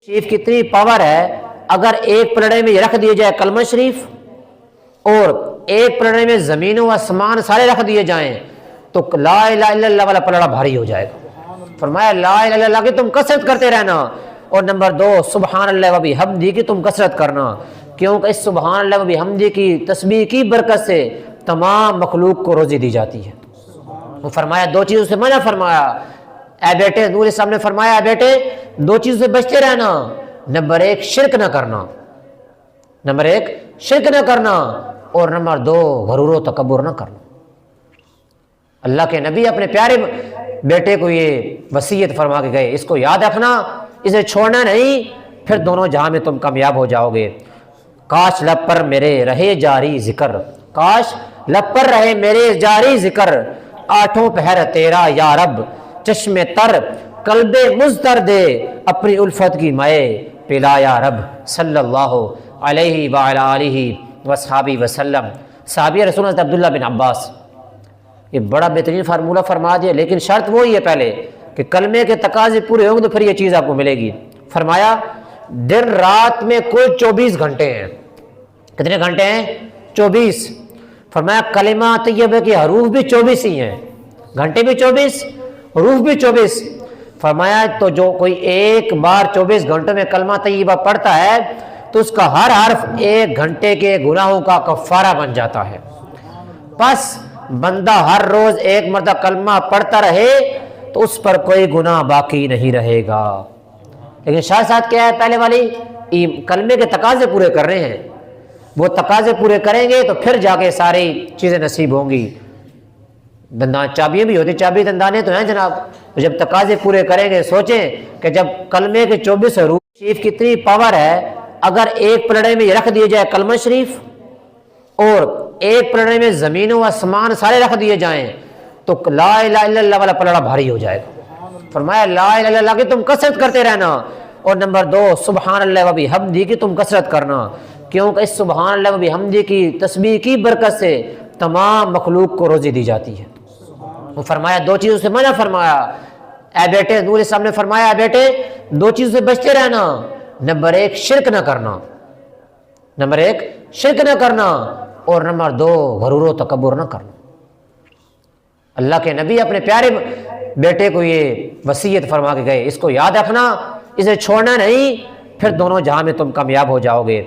शरीफ की इतनी पावर है, अगर एक पलड़े में रख दिए जाए कलमा शरीफ और एक पलड़े में जमीन व आसमान सारे रख दिए जाएं तो ला इलाहा इल्लल्लाह वाला पलड़ा भारी हो जाएगा। फरमाया ला इलाहा इल्लल्लाह की तुम कसरत करते रहना, और नंबर 2 सुबहान अल्लाह व बिहम्दी की तुम कसरत करना, क्योंकि इस सुबहान अल्लाह व बिहम्दी की तस्बीह की बरकत से तमाम मखलूक को रोजी दी जाती है। वो फरमाया 2 चीज़ों से मना फरमाया, ऐ बेटे, नूर इस्लाम ने फरमाया ऐ बेटे 2 चीज़ों से बचते रहना। नंबर 1 शिरक न करना, नंबर 1 शिरक न करना, और नंबर 2 गरूर व तकब्बुर न करना। अल्लाह के नबी अपने प्यारे बेटे को ये वसीयत फरमा के गए, इसको याद रखना, इसे छोड़ना नहीं, फिर दोनों जहां में तुम कामयाब हो जाओगे। काश लब पर मेरे रहे जारी जिक्र, काश लब पर रहे मेरे जारी जिक्र, आठों पहर तेरा या रब, चश्मे तर कल्बे मुज़तर दे, अपनी उल्फत की मए पिला या रब, सल्लल्लाहु अलैहि व अला आलिहि वसहाबी वसल्लम। साहबी रसूल अब्दुल्लाह बिन अब्बास, ये बड़ा बेहतरीन फार्मूला फरमा दिया, लेकिन शर्त वही है पहले कि कलमे के तकाजे पूरे होंगे तो फिर ये चीज़ आपको मिलेगी। फरमाया दिन रात में कुल 24 घंटे हैं। कितने घंटे हैं? 24। फरमाया कलिमा तैयबा के हरूफ भी 24 ही हैं, घंटे भी 24, हरूफ भी 24। फरमाया तो जो कोई एक बार 24 घंटों में कलमा तैयबा पढ़ता है तो उसका हर हर्फ 1 घंटे के गुनाहों का कफ़ारा बन जाता है। बस बंदा हर रोज 1 मरतबा कलमा पढ़ता रहे तो उस पर कोई गुनाह बाकी नहीं रहेगा। लेकिन शाह साथ क्या है, पहले वाली कलमे के तकाजे पूरे कर रहे हैं, वो तकाजे पूरे करेंगे तो फिर जाके सारी चीज़ें नसीब होंगी। दंदान चाबियाँ भी होती, चाबी दंदाने तो हैं जनाब, जब तकाजे पूरे करेंगे। सोचें कि जब कलमे के 24 हरूफ शरीफ की इतनी पावर है, अगर एक पलड़े में रख दिए जाए कलमा शरीफ और एक पलड़े में जमीन व आसमान सारे रख दिए जाएं तो ला इलाहा इल्लल्लाह वाला पलड़ा भारी हो जाएगा। फरमाया ला इलाहा इल्लल्लाह की तुम कसरत करते रहना, और नंबर 2 सुबहान अल्लाह व बिहम्दी की तुम कसरत करना, क्योंकि इस सुबहान अल्लाह व बिहम्दी की तस्बीह की बरकत से तमाम मखलूक को रोजी दी जाती है। वो फरमाया 2 चीज़ों से मना फरमाया, ऐ बेटे, नूर इस्लाम ने फरमाया ऐ बेटे 2 चीज़ों से बचते रहना। नंबर 1 शिरक न करना, नंबर 1 शिरक न करना, और नंबर 2 गरूर व तकब्बुर न करना। अल्लाह के नबी अपने प्यारे बेटे को ये वसीयत फरमा के गए, इसको याद रखना, इसे छोड़ना नहीं, फिर दोनों जहां में तुम कामयाब हो जाओगे।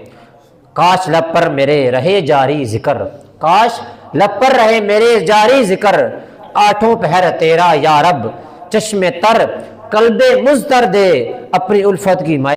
काश लब पर मेरे रहे जारी जिक्र, काश लब पर रहे मेरे जारी जिक्र, आठों पहर तेरा या रब, चश्मे तर कल्बे मुज़तर दे, अपनी उल्फत की